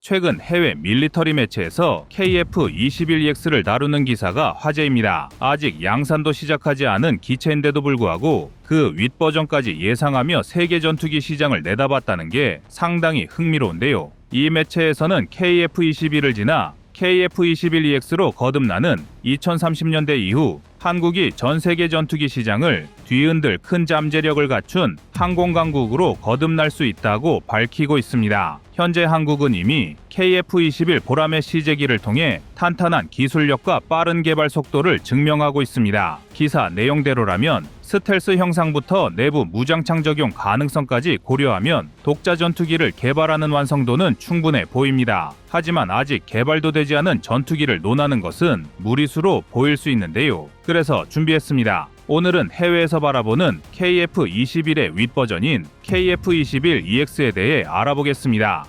최근 해외 밀리터리 매체에서 KF-21EX를 다루는 기사가 화제입니다. 아직 양산도 시작하지 않은 기체인데도 불구하고 그 윗버전까지 예상하며 세계 전투기 시장을 내다봤다는 게 상당히 흥미로운데요. 이 매체에서는 KF-21을 지나 KF-21EX로 거듭나는 2030년대 이후 한국이 전 세계 전투기 시장을 뒤흔들 큰 잠재력을 갖춘 항공 강국으로 거듭날 수 있다고 밝히고 있습니다. 현재 한국은 이미 KF-21 보라매 시제기를 통해 탄탄한 기술력과 빠른 개발 속도를 증명하고 있습니다. 기사 내용대로라면 스텔스 형상부터 내부 무장창 적용 가능성까지 고려하면 독자 전투기를 개발하는 완성도는 충분해 보입니다. 하지만 아직 개발도 되지 않은 전투기를 논하는 것은 무리수로 보일 수 있는데요. 그래서 준비했습니다. 오늘은 해외에서 바라보는 KF-21의 윗버전인 KF-21EX에 대해 알아보겠습니다.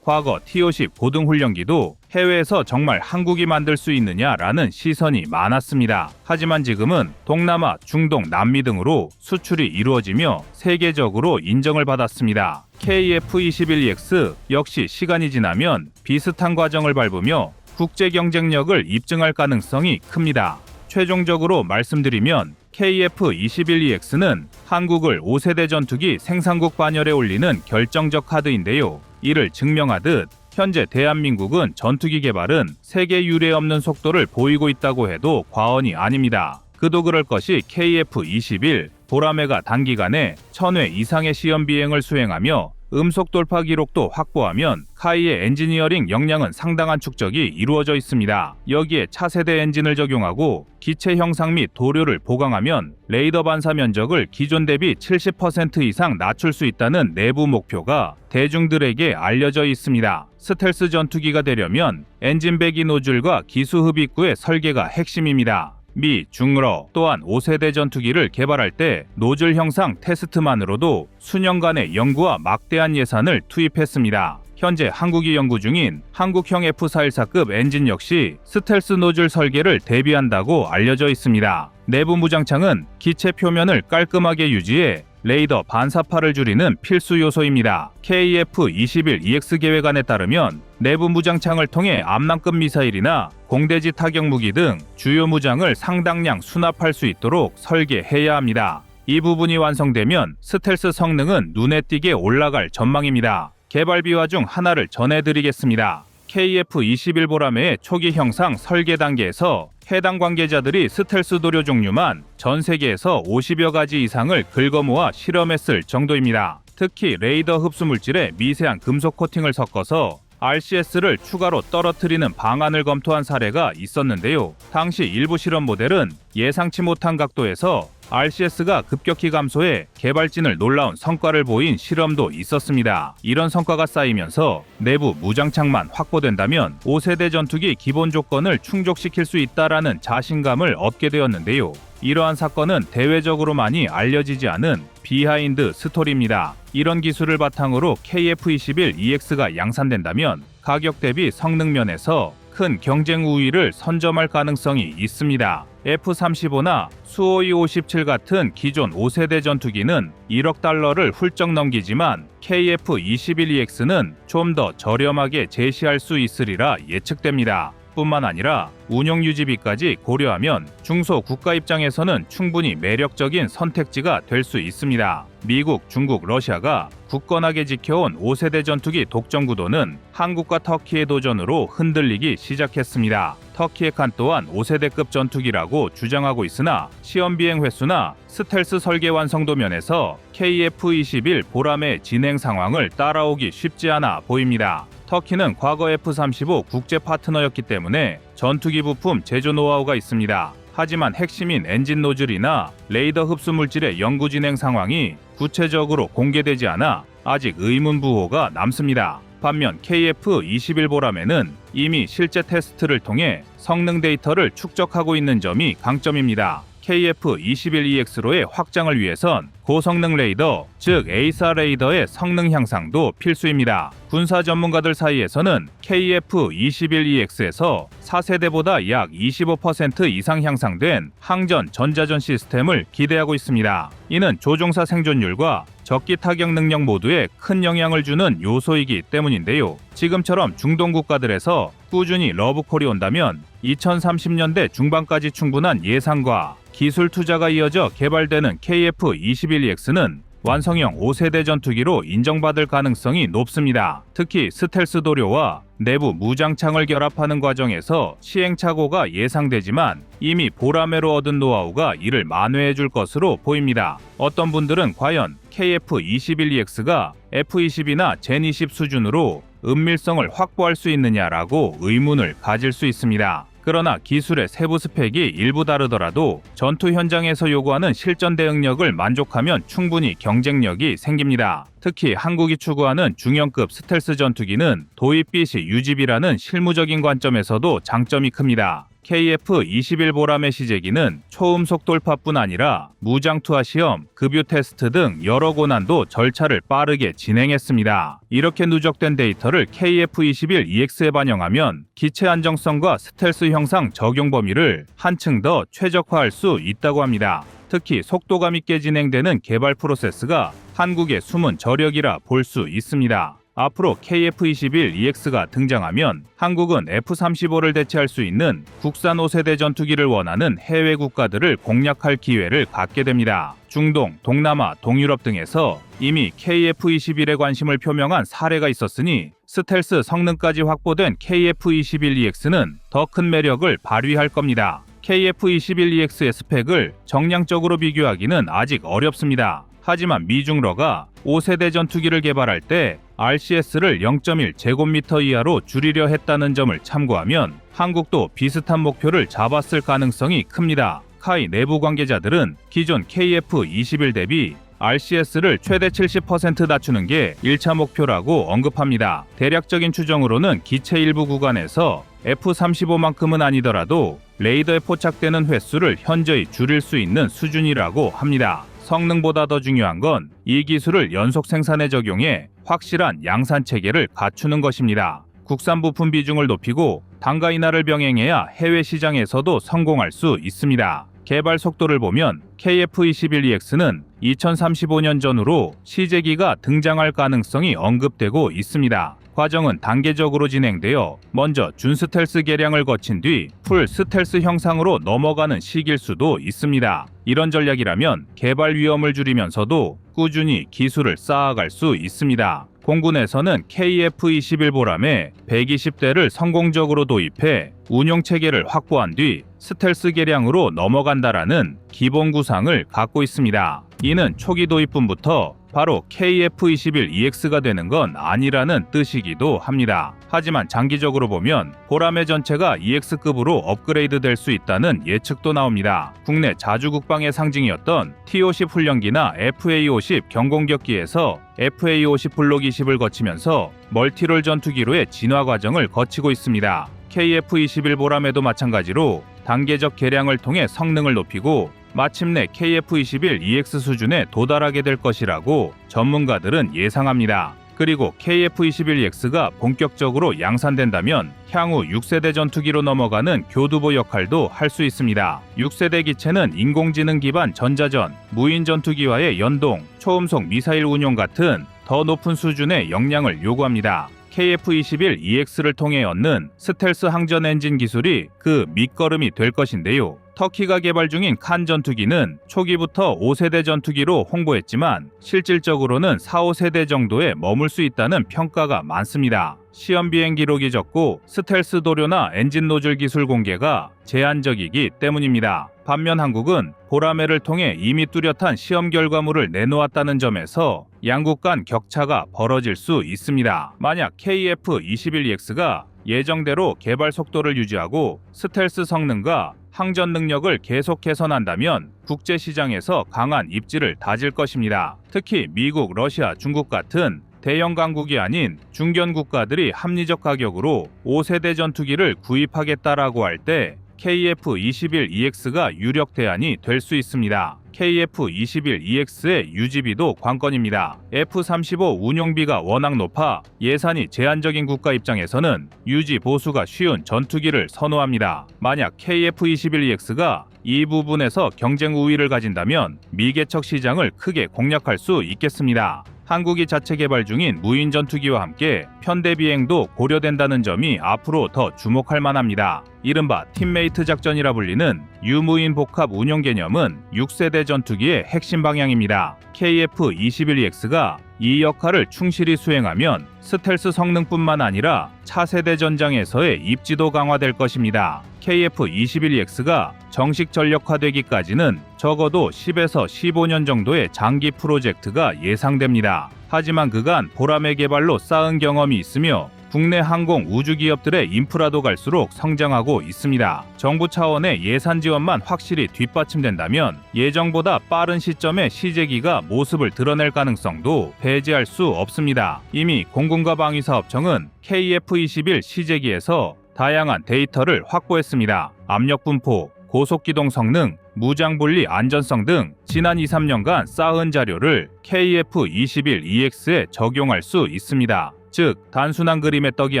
과거 T-50 고등훈련기도 해외에서 정말 한국이 만들 수 있느냐라는 시선이 많았습니다. 하지만 지금은 동남아, 중동, 남미 등으로 수출이 이루어지며 세계적으로 인정을 받았습니다. KF-21EX 역시 시간이 지나면 비슷한 과정을 밟으며 국제 경쟁력을 입증할 가능성이 큽니다. 최종적으로 말씀드리면 KF-21EX는 한국을 5세대 전투기 생산국 반열에 올리는 결정적 카드인데요. 이를 증명하듯 현재 대한민국은 전투기 개발은 세계 유례 없는 속도를 보이고 있다고 해도 과언이 아닙니다. 그도 그럴 것이 KF-21 보라매가 단기간에 1000회 이상의 시험 비행을 수행하며 음속 돌파 기록도 확보하면 카이의 엔지니어링 역량은 상당한 축적이 이루어져 있습니다. 여기에 차세대 엔진을 적용하고 기체 형상 및 도료를 보강하면 레이더 반사 면적을 기존 대비 70% 이상 낮출 수 있다는 내부 목표가 대중들에게 알려져 있습니다. 스텔스 전투기가 되려면 엔진 배기 노즐과 기수 흡입구의 설계가 핵심입니다. 미, 중러 또한 5세대 전투기를 개발할 때 노즐 형상 테스트만으로도 수년간의 연구와 막대한 예산을 투입했습니다. 현재 한국이 연구 중인 한국형 F414급 엔진 역시 스텔스 노즐 설계를 대비한다고 알려져 있습니다. 내부 무장창은 기체 표면을 깔끔하게 유지해 레이더 반사파를 줄이는 필수 요소입니다. KF-21EX 계획안에 따르면 내부 무장창을 통해 암람급 미사일이나 공대지 타격 무기 등 주요 무장을 상당량 수납할 수 있도록 설계해야 합니다. 이 부분이 완성되면 스텔스 성능은 눈에 띄게 올라갈 전망입니다. 개발 비화 중 하나를 전해드리겠습니다. KF-21 보라매의 초기 형상 설계 단계에서 해당 관계자들이 스텔스 도료 종류만 전 세계에서 50여 가지 이상을 긁어모아 실험했을 정도입니다. 특히 레이더 흡수 물질에 미세한 금속 코팅을 섞어서 RCS를 추가로 떨어뜨리는 방안을 검토한 사례가 있었는데요. 당시 일부 실험 모델은 예상치 못한 각도에서 RCS가 급격히 감소해 개발진을 놀라운 성과를 보인 실험도 있었습니다. 이런 성과가 쌓이면서 내부 무장창만 확보된다면 5세대 전투기 기본 조건을 충족시킬 수 있다라는 자신감을 얻게 되었는데요. 이러한 사건은 대외적으로 많이 알려지지 않은 비하인드 스토리입니다. 이런 기술을 바탕으로 KF-21EX가 양산된다면 가격 대비 성능 면에서 큰 경쟁 우위를 선점할 가능성이 있습니다. F-35나 수호이 57 같은 기존 5세대 전투기는 1억 달러를 훌쩍 넘기지만 KF-21EX는 좀 더 저렴하게 제시할 수 있으리라 예측됩니다. 뿐만 아니라 운용 유지비까지 고려하면 중소 국가 입장에서는 충분히 매력적인 선택지가 될 수 있습니다. 미국, 중국, 러시아가 굳건하게 지켜온 5세대 전투기 독점 구도는 한국과 터키의 도전으로 흔들리기 시작했습니다. 터키의 칸 또한 5세대급 전투기라고 주장하고 있으나 시험 비행 횟수나 스텔스 설계 완성도 면에서 KF-21 보라매 진행 상황을 따라오기 쉽지 않아 보입니다. 터키는 과거 F-35 국제 파트너였기 때문에 전투기 부품 제조 노하우가 있습니다. 하지만 핵심인 엔진 노즐이나 레이더 흡수 물질의 연구 진행 상황이 구체적으로 공개되지 않아 아직 의문부호가 남습니다. 반면 KF-21 보라매는 이미 실제 테스트를 통해 성능 데이터를 축적하고 있는 점이 강점입니다. KF-21EX로의 확장을 위해선 고성능 레이더, 즉 ASA 레이더의 성능 향상도 필수입니다. 군사 전문가들 사이에서는 KF-21EX에서 4세대보다 약 25% 이상 향상된 항전 전자전 시스템을 기대하고 있습니다. 이는 조종사 생존율과 적기 타격 능력 모두에 큰 영향을 주는 요소이기 때문인데요. 지금처럼 중동 국가들에서 꾸준히 러브콜이 온다면 2030년대 중반까지 충분한 예산과 기술 투자가 이어져 개발되는 KF-21EX는 완성형 5세대 전투기로 인정받을 가능성이 높습니다. 특히 스텔스 도료와 내부 무장창을 결합하는 과정에서 시행착오가 예상되지만 이미 보라매로 얻은 노하우가 이를 만회해 줄 것으로 보입니다. 어떤 분들은 과연 KF-21EX가 F-22나 젠20 수준으로 은밀성을 확보할 수 있느냐라고 의문을 가질 수 있습니다. 그러나 기술의 세부 스펙이 일부 다르더라도 전투 현장에서 요구하는 실전 대응력을 만족하면 충분히 경쟁력이 생깁니다. 특히 한국이 추구하는 중형급 스텔스 전투기는 도입비 시 유지비라는 실무적인 관점에서도 장점이 큽니다. KF-21 보라매 시제기는 초음속 돌파뿐 아니라 무장 투하 시험, 급유 테스트 등 여러 고난도 절차를 빠르게 진행했습니다. 이렇게 누적된 데이터를 KF-21EX에 반영하면 기체 안정성과 스텔스 형상 적용 범위를 한층 더 최적화할 수 있다고 합니다. 특히 속도감 있게 진행되는 개발 프로세스가 한국의 숨은 저력이라 볼 수 있습니다. 앞으로 KF-21EX가 등장하면 한국은 F-35를 대체할 수 있는 국산 5세대 전투기를 원하는 해외 국가들을 공략할 기회를 갖게 됩니다. 중동, 동남아, 동유럽 등에서 이미 KF-21에 관심을 표명한 사례가 있었으니 스텔스 성능까지 확보된 KF-21EX는 더 큰 매력을 발휘할 겁니다. KF-21EX의 스펙을 정량적으로 비교하기는 아직 어렵습니다. 하지만 미중러가 5세대 전투기를 개발할 때 RCS를 0.1제곱미터 이하로 줄이려 했다는 점을 참고하면 한국도 비슷한 목표를 잡았을 가능성이 큽니다. 카이 내부 관계자들은 기존 KF-21 대비 RCS를 최대 70% 낮추는 게 1차 목표라고 언급합니다. 대략적인 추정으로는 기체 일부 구간에서 F-35만큼은 아니더라도 레이더에 포착되는 횟수를 현저히 줄일 수 있는 수준이라고 합니다. 성능보다 더 중요한 건 이 기술을 연속 생산에 적용해 확실한 양산 체계를 갖추는 것입니다. 국산 부품 비중을 높이고 단가 인하를 병행해야 해외 시장에서도 성공할 수 있습니다. 개발 속도를 보면 KF-21EX는 2035년 전후로 시제기가 등장할 가능성이 언급되고 있습니다. 과정은 단계적으로 진행되어 먼저 준스텔스 개량을 거친 뒤 풀 스텔스 형상으로 넘어가는 시기일 수도 있습니다. 이런 전략이라면 개발 위험을 줄이면서도 꾸준히 기술을 쌓아갈 수 있습니다. 공군에서는 KF-21 보람에 120대를 성공적으로 도입해 운용 체계를 확보한 뒤 스텔스 개량으로 넘어간다라는 기본 구상을 갖고 있습니다. 이는 초기 도입분부터 바로 KF-21EX가 되는 건 아니라는 뜻이기도 합니다. 하지만 장기적으로 보면 보라매 전체가 EX급으로 업그레이드 될 수 있다는 예측도 나옵니다. 국내 자주 국방의 상징이었던 T-50 훈련기나 FA-50 경공격기에서 FA-50 블록 20을 거치면서 멀티롤 전투기로의 진화 과정을 거치고 있습니다. KF-21 보라매도 마찬가지로 단계적 개량을 통해 성능을 높이고 마침내 KF-21EX 수준에 도달하게 될 것이라고 전문가들은 예상합니다. 그리고 KF-21EX가 본격적으로 양산된다면 향후 6세대 전투기로 넘어가는 교두보 역할도 할 수 있습니다. 6세대 기체는 인공지능 기반 전자전, 무인 전투기와의 연동, 초음속 미사일 운용 같은 더 높은 수준의 역량을 요구합니다. KF-21EX를 통해 얻는 스텔스 항전 엔진 기술이 그 밑거름이 될 것인데요. 터키가 개발 중인 칸 전투기는 초기부터 5세대 전투기로 홍보했지만 실질적으로는 4, 5세대 정도에 머물 수 있다는 평가가 많습니다. 시험 비행 기록이 적고 스텔스 도료나 엔진 노즐 기술 공개가 제한적이기 때문입니다. 반면 한국은 보라매를 통해 이미 뚜렷한 시험 결과물을 내놓았다는 점에서 양국 간 격차가 벌어질 수 있습니다. 만약 KF-21EX가 예정대로 개발 속도를 유지하고 스텔스 성능과 항전 능력을 계속 개선한다면 국제 시장에서 강한 입지를 다질 것입니다. 특히 미국, 러시아, 중국 같은 대형 강국이 아닌 중견 국가들이 합리적 가격으로 5세대 전투기를 구입하겠다라고 할 때 KF-21EX가 유력 대안이 될 수 있습니다. KF-21EX의 유지비도 관건입니다. F-35 운용비가 워낙 높아 예산이 제한적인 국가 입장에서는 유지 보수가 쉬운 전투기를 선호합니다. 만약 KF-21EX가 이 부분에서 경쟁 우위를 가진다면 미개척 시장을 크게 공략할 수 있겠습니다. 한국이 자체 개발 중인 무인 전투기와 함께 편대 비행도 고려된다는 점이 앞으로 더 주목할 만합니다. 이른바 팀메이트 작전이라 불리는 유무인 복합 운용 개념은 6세대 전투기의 핵심 방향입니다. KF-21EX가 이 역할을 충실히 수행하면 스텔스 성능뿐만 아니라 차세대 전장에서의 입지도 강화될 것입니다. KF-21EX가 정식 전력화되기까지는 적어도 10에서 15년 정도의 장기 프로젝트가 예상됩니다. 하지만 그간 보람의 개발로 쌓은 경험이 있으며 국내 항공 우주 기업들의 인프라도 갈수록 성장하고 있습니다. 정부 차원의 예산 지원만 확실히 뒷받침된다면 예정보다 빠른 시점에 시제기가 모습을 드러낼 가능성도 배제할 수 없습니다. 이미 공군과 방위사업청은 KF-21 시제기에서 다양한 데이터를 확보했습니다. 압력 분포, 고속기동 성능, 무장 분리 안전성 등 지난 2-3년간 쌓은 자료를 KF-21EX에 적용할 수 있습니다. 즉, 단순한 그림의 떡이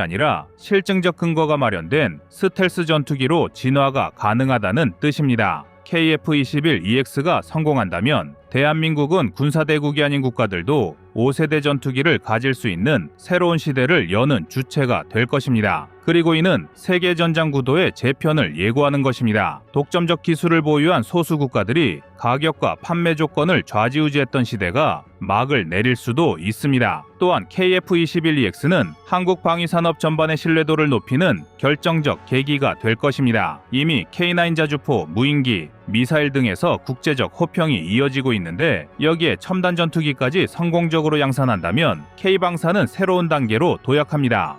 아니라 실증적 근거가 마련된 스텔스 전투기로 진화가 가능하다는 뜻입니다. KF-21EX가 성공한다면 대한민국은 군사대국이 아닌 국가들도 5세대 전투기를 가질 수 있는 새로운 시대를 여는 주체가 될 것입니다. 그리고 이는 세계 전장 구도의 재편을 예고하는 것입니다. 독점적 기술을 보유한 소수 국가들이 가격과 판매 조건을 좌지우지했던 시대가 막을 내릴 수도 있습니다. 또한 KF-21EX는 한국 방위산업 전반의 신뢰도를 높이는 결정적 계기가 될 것입니다. 이미 K9 자주포, 무인기, 미사일 등에서 국제적 호평이 이어지고 있는데 여기에 첨단 전투기까지 성공적으로 양산한다면 K방사는 새로운 단계로 도약합니다.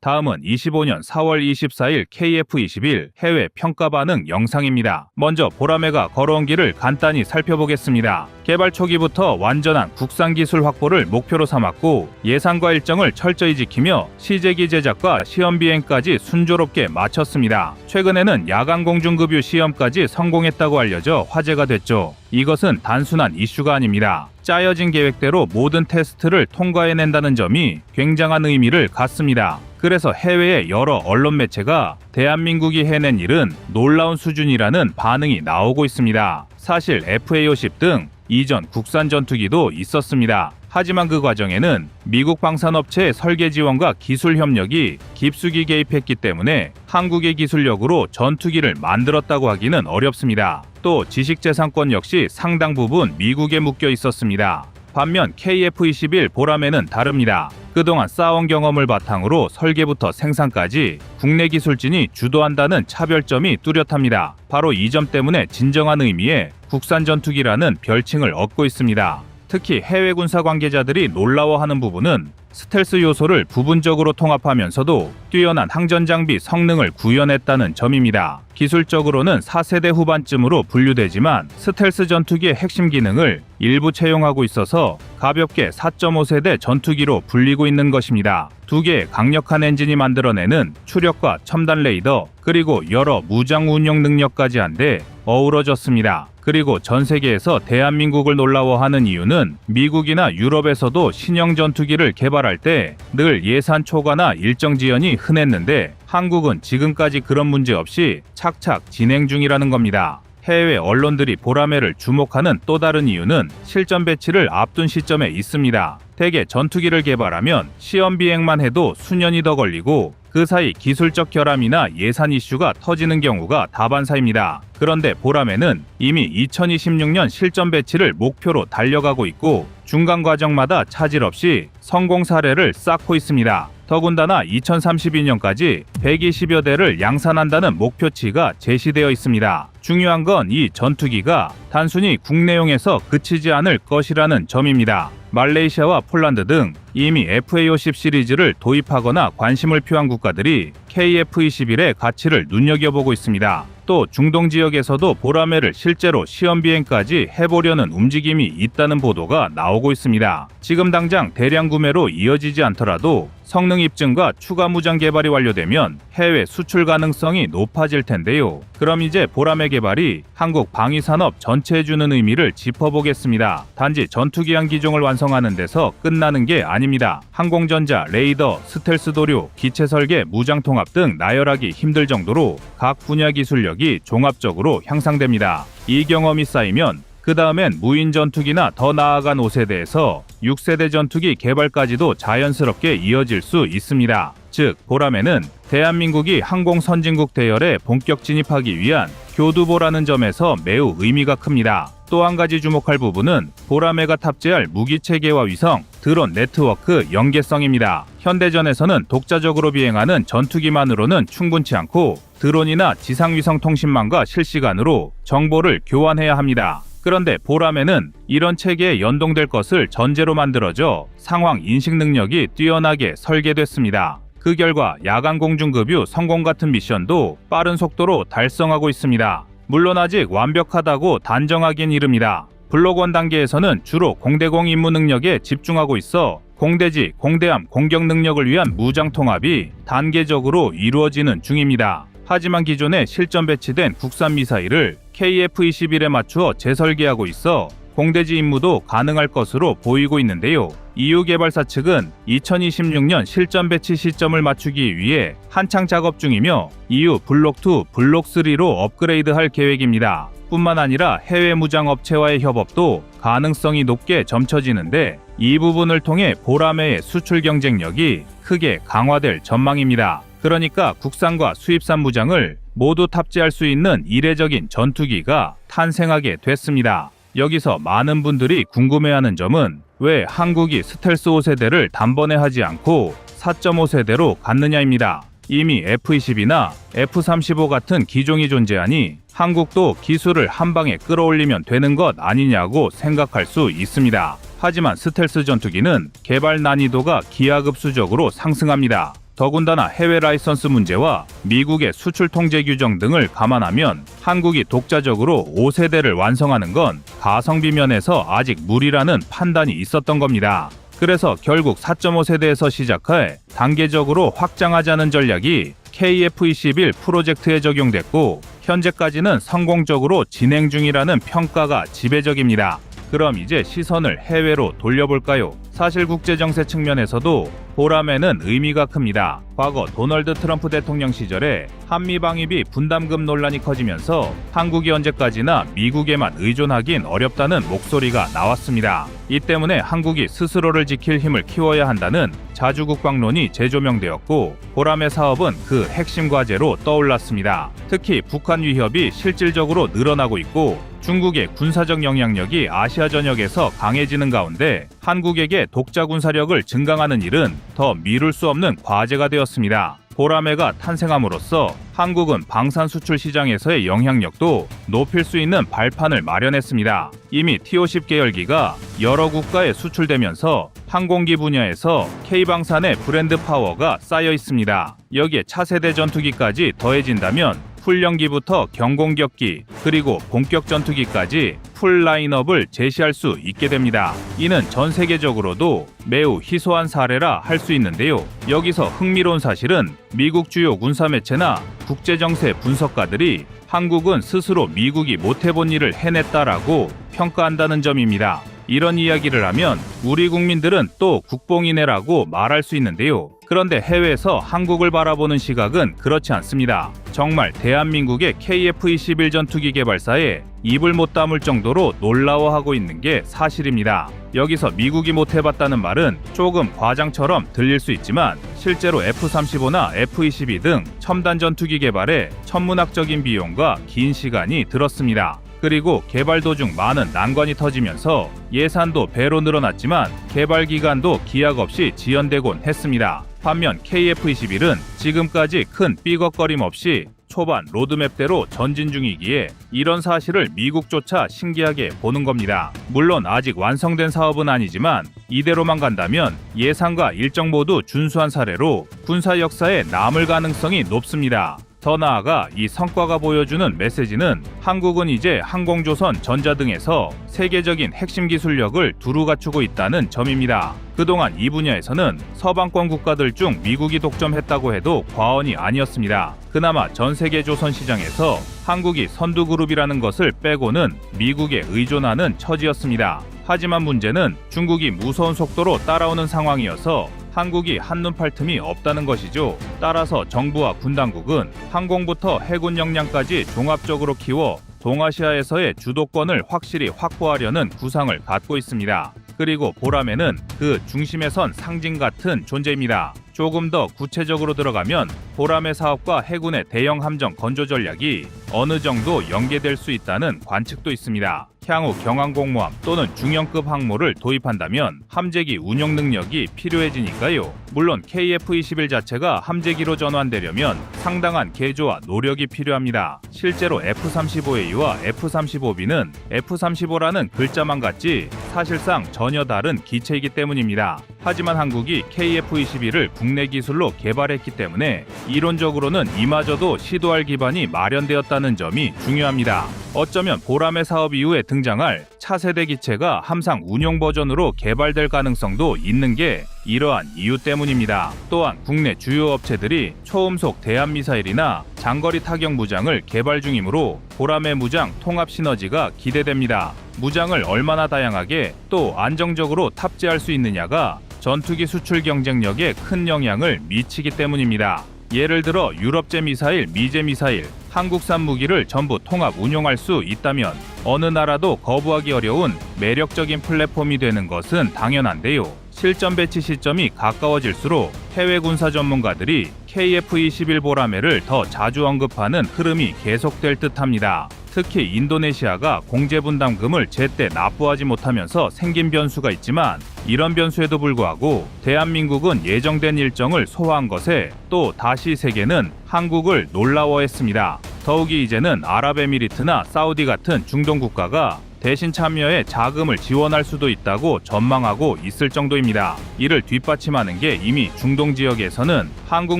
다음은 25년 4월 24일 KF-21 해외 평가 반응 영상입니다. 먼저 보라매가 걸어온 길을 간단히 살펴보겠습니다. 개발 초기부터 완전한 국산 기술 확보를 목표로 삼았고 예산과 일정을 철저히 지키며 시제기 제작과 시험 비행까지 순조롭게 마쳤습니다. 최근에는 야간 공중급유 시험까지 성공했다고 알려져 화제가 됐죠. 이것은 단순한 이슈가 아닙니다. 짜여진 계획대로 모든 테스트를 통과해낸다는 점이 굉장한 의미를 갖습니다. 그래서 해외의 여러 언론 매체가 대한민국이 해낸 일은 놀라운 수준이라는 반응이 나오고 있습니다. 사실 FA-50 등 이전 국산 전투기도 있었습니다. 하지만 그 과정에는 미국 방산업체의 설계 지원과 기술 협력이 깊숙이 개입했기 때문에 한국의 기술력으로 전투기를 만들었다고 하기는 어렵습니다. 또 지식재산권 역시 상당 부분 미국에 묶여 있었습니다. 반면 KF-21 보라매는 다릅니다. 그동안 쌓아온 경험을 바탕으로 설계부터 생산까지 국내 기술진이 주도한다는 차별점이 뚜렷합니다. 바로 이 점 때문에 진정한 의미의 국산 전투기라는 별칭을 얻고 있습니다. 특히 해외 군사 관계자들이 놀라워하는 부분은 스텔스 요소를 부분적으로 통합하면서도 뛰어난 항전 장비 성능을 구현했다는 점입니다. 기술적으로는 4세대 후반쯤으로 분류되지만 스텔스 전투기의 핵심 기능을 일부 채용하고 있어서 가볍게 4.5세대 전투기로 불리고 있는 것입니다. 두 개의 강력한 엔진이 만들어내는 추력과 첨단 레이더 그리고 여러 무장 운용 능력까지 한데 어우러졌습니다. 그리고 전 세계에서 대한민국을 놀라워하는 이유는 미국이나 유럽에서도 신형 전투기를 개발할 때 늘 예산 초과나 일정 지연이 흔했는데 한국은 지금까지 그런 문제 없이 착착 진행 중이라는 겁니다. 해외 언론들이 보라매를 주목하는 또 다른 이유는 실전 배치를 앞둔 시점에 있습니다. 대개 전투기를 개발하면 시험 비행만 해도 수년이 더 걸리고 그 사이 기술적 결함이나 예산 이슈가 터지는 경우가 다반사입니다. 그런데 보라매는 이미 2026년 실전 배치를 목표로 달려가고 있고 중간 과정마다 차질 없이 성공 사례를 쌓고 있습니다. 더군다나 2032년까지 120여 대를 양산한다는 목표치가 제시되어 있습니다. 중요한 건 이 전투기가 단순히 국내용에서 그치지 않을 것이라는 점입니다. 말레이시아와 폴란드 등 이미 FA-50 시리즈를 도입하거나 관심을 표한 국가들이 KF-21의 가치를 눈여겨보고 있습니다. 또 중동 지역에서도 보라매를 실제로 시험 비행까지 해보려는 움직임이 있다는 보도가 나오고 있습니다. 지금 당장 대량 구매로 이어지지 않더라도 성능 입증과 추가 무장 개발이 완료되면 해외 수출 가능성이 높아질 텐데요. 그럼 이제 보라매 개발이 한국 방위산업 전체에 주는 의미를 짚어보겠습니다. 단지 전투기한 기종을 완성하는 데서 끝나는 게 아닙니다. 항공전자, 레이더, 스텔스 도료, 기체 설계, 무장 통합 등 나열하기 힘들 정도로 각 분야 기술력이 종합적으로 향상됩니다. 이 경험이 쌓이면 그 다음엔 무인 전투기나 더 나아간 5세대에서 6세대 전투기 개발까지도 자연스럽게 이어질 수 있습니다. 즉, 보라매는 대한민국이 항공 선진국 대열에 본격 진입하기 위한 교두보라는 점에서 매우 의미가 큽니다. 또 한 가지 주목할 부분은 보라매가 탑재할 무기 체계와 위성, 드론 네트워크 연계성입니다. 현대전에서는 독자적으로 비행하는 전투기만으로는 충분치 않고 드론이나 지상위성 통신망과 실시간으로 정보를 교환해야 합니다. 그런데 보라매는 이런 체계에 연동될 것을 전제로 만들어져 상황 인식 능력이 뛰어나게 설계됐습니다. 그 결과 야간 공중급유 성공 같은 미션도 빠른 속도로 달성하고 있습니다. 물론 아직 완벽하다고 단정하긴 이릅니다. 블록 1 단계에서는 주로 공대공 임무 능력에 집중하고 있어 공대지, 공대함 공격 능력을 위한 무장 통합이 단계적으로 이루어지는 중입니다. 하지만 기존에 실전 배치된 국산 미사일을 KF-21에 맞추어 재설계하고 있어 공대지 임무도 가능할 것으로 보이고 있는데요. EU 개발사 측은 2026년 실전 배치 시점을 맞추기 위해 한창 작업 중이며 EU 블록2, 블록3로 업그레이드할 계획입니다. 뿐만 아니라 해외 무장 업체와의 협업도 가능성이 높게 점쳐지는데 이 부분을 통해 보라매의 수출 경쟁력이 크게 강화될 전망입니다. 그러니까 국산과 수입산 무장을 모두 탑재할 수 있는 이례적인 전투기가 탄생하게 됐습니다. 여기서 많은 분들이 궁금해하는 점은 왜 한국이 스텔스 5세대를 단번에 하지 않고 4.5세대로 갔느냐입니다. 이미 F-22나 F-35 같은 기종이 존재하니 한국도 기술을 한 방에 끌어올리면 되는 것 아니냐고 생각할 수 있습니다. 하지만 스텔스 전투기는 개발 난이도가 기하급수적으로 상승합니다. 더군다나 해외 라이선스 문제와 미국의 수출 통제 규정 등을 감안하면 한국이 독자적으로 5세대를 완성하는 건 가성비 면에서 아직 무리라는 판단이 있었던 겁니다. 그래서 결국 4.5세대에서 시작해 단계적으로 확장하자는 전략이 KF-21 프로젝트에 적용됐고 현재까지는 성공적으로 진행 중이라는 평가가 지배적입니다. 그럼 이제 시선을 해외로 돌려볼까요? 사실 국제정세 측면에서도 보라매는 의미가 큽니다. 과거 도널드 트럼프 대통령 시절에 한미 방위비 분담금 논란이 커지면서 한국이 언제까지나 미국에만 의존하긴 어렵다는 목소리가 나왔습니다. 이 때문에 한국이 스스로를 지킬 힘을 키워야 한다는 자주국방론이 재조명되었고 보라매 사업은 그 핵심 과제로 떠올랐습니다. 특히 북한 위협이 실질적으로 늘어나고 있고 중국의 군사적 영향력이 아시아 전역에서 강해지는 가운데 한국에게 독자 군사력을 증강하는 일은 더 미룰 수 없는 과제가 되었습니다. 보라매가 탄생함으로써 한국은 방산 수출 시장에서의 영향력도 높일 수 있는 발판을 마련했습니다. 이미 T-50 계열기가 여러 국가에 수출되면서 항공기 분야에서 K방산의 브랜드 파워가 쌓여 있습니다. 여기에 차세대 전투기까지 더해진다면 훈련기부터 경공격기 그리고 본격 전투기까지 풀 라인업을 제시할 수 있게 됩니다. 이는 전 세계적으로도 매우 희소한 사례라 할 수 있는데요. 여기서 흥미로운 사실은 미국 주요 군사 매체나 국제정세 분석가들이 한국은 스스로 미국이 못해본 일을 해냈다라고 평가한다는 점입니다. 이런 이야기를 하면 우리 국민들은 또 국뽕이네라고 말할 수 있는데요. 그런데 해외에서 한국을 바라보는 시각은 그렇지 않습니다. 정말 대한민국의 KF-21 전투기 개발사에 입을 못 다물 정도로 놀라워하고 있는 게 사실입니다. 여기서 미국이 못해봤다는 말은 조금 과장처럼 들릴 수 있지만 실제로 F-35나 F-22 등 첨단 전투기 개발에 천문학적인 비용과 긴 시간이 들었습니다. 그리고 개발 도중 많은 난관이 터지면서 예산도 배로 늘어났지만 개발 기간도 기약 없이 지연되곤 했습니다. 반면 KF-21은 지금까지 큰 삐걱거림 없이 초반 로드맵대로 전진 중이기에 이런 사실을 미국조차 신기하게 보는 겁니다. 물론 아직 완성된 사업은 아니지만 이대로만 간다면 예산과 일정 모두 준수한 사례로 군사 역사에 남을 가능성이 높습니다. 더 나아가 이 성과가 보여주는 메시지는 한국은 이제 항공조선, 전자 등에서 세계적인 핵심 기술력을 두루 갖추고 있다는 점입니다. 그동안 이 분야에서는 서방권 국가들 중 미국이 독점했다고 해도 과언이 아니었습니다. 그나마 전 세계 조선 시장에서 한국이 선두그룹이라는 것을 빼고는 미국에 의존하는 처지였습니다. 하지만 문제는 중국이 무서운 속도로 따라오는 상황이어서 한국이 한눈 팔 틈이 없다는 것이죠. 따라서 정부와 군 당국은 항공부터 해군 역량까지 종합적으로 키워 동아시아에서의 주도권을 확실히 확보하려는 구상을 갖고 있습니다. 그리고 보라매는 그 중심에 선 상징 같은 존재입니다. 조금 더 구체적으로 들어가면 보라매 사업과 해군의 대형 함정 건조 전략이 어느 정도 연계될 수 있다는 관측도 있습니다. 향후 경항공모함 또는 중형급 항모를 도입한다면 함재기 운용 능력이 필요해지니까요. 물론 KF-21 자체가 함재기로 전환되려면 상당한 개조와 노력이 필요합니다. 실제로 F-35A와 F-35B는 F-35라는 글자만 같지 사실상 전혀 다른 기체이기 때문입니다. 하지만 한국이 KF-21을 국내 기술로 개발했기 때문에 이론적으로는 이마저도 시도할 기반이 마련되었다는 점이 중요합니다. 어쩌면 보라매 사업 이후에 등장할 차세대 기체가 함상 운용 버전으로 개발될 가능성도 있는 게 이러한 이유 때문입니다. 또한 국내 주요 업체들이 초음속 대함미사일이나 장거리 타격 무장을 개발 중이므로 보라매 무장 통합 시너지가 기대됩니다. 무장을 얼마나 다양하게 또 안정적으로 탑재할 수 있느냐가 전투기 수출 경쟁력에 큰 영향을 미치기 때문입니다. 예를 들어 유럽제 미사일, 미제 미사일, 한국산 무기를 전부 통합 운용할 수 있다면 어느 나라도 거부하기 어려운 매력적인 플랫폼이 되는 것은 당연한데요. 실전 배치 시점이 가까워질수록 해외 군사 전문가들이 KF-21 보라매를 더 자주 언급하는 흐름이 계속될 듯합니다. 특히 인도네시아가 공제 분담금을 제때 납부하지 못하면서 생긴 변수가 있지만 이런 변수에도 불구하고 대한민국은 예정된 일정을 소화한 것에 또 다시 세계는 한국을 놀라워했습니다. 더욱이 이제는 아랍에미리트나 사우디 같은 중동 국가가 대신 참여해 자금을 지원할 수도 있다고 전망하고 있을 정도입니다. 이를 뒷받침하는 게 이미 중동 지역에서는 한국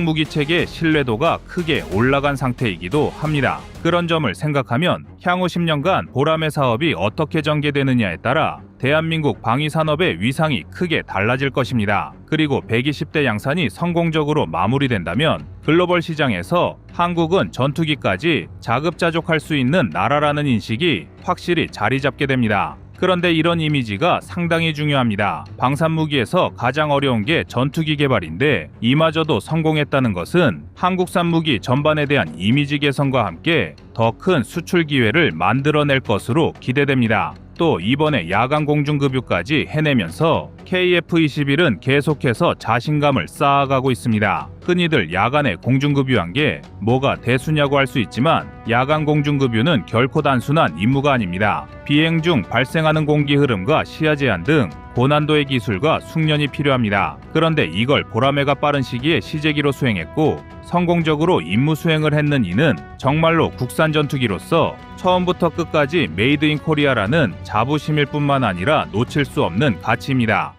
무기체계의 신뢰도가 크게 올라간 상태이기도 합니다. 그런 점을 생각하면 향후 10년간 보라매 사업이 어떻게 전개되느냐에 따라 대한민국 방위산업의 위상이 크게 달라질 것입니다. 그리고 120대 양산이 성공적으로 마무리된다면 글로벌 시장에서 한국은 전투기까지 자급자족할 수 있는 나라라는 인식이 확실히 자리 잡게 됩니다. 그런데 이런 이미지가 상당히 중요합니다. 방산무기에서 가장 어려운 게 전투기 개발인데 이마저도 성공했다는 것은 한국산 무기 전반에 대한 이미지 개선과 함께 더 큰 수출 기회를 만들어낼 것으로 기대됩니다. 또 이번에 야간 공중급유까지 해내면서 KF-21은 계속해서 자신감을 쌓아가고 있습니다. 흔히들 야간에 공중급유한 게 뭐가 대수냐고 할 수 있지만 야간 공중급유는 결코 단순한 임무가 아닙니다. 비행 중 발생하는 공기 흐름과 시야 제한 등 고난도의 기술과 숙련이 필요합니다. 그런데 이걸 보라매가 빠른 시기에 시제기로 수행했고 성공적으로 임무 수행을 했는 이는 정말로 국산 전투기로서 처음부터 끝까지 메이드 인 코리아라는 자부심일 뿐만 아니라 놓칠 수 없는 가치입니다.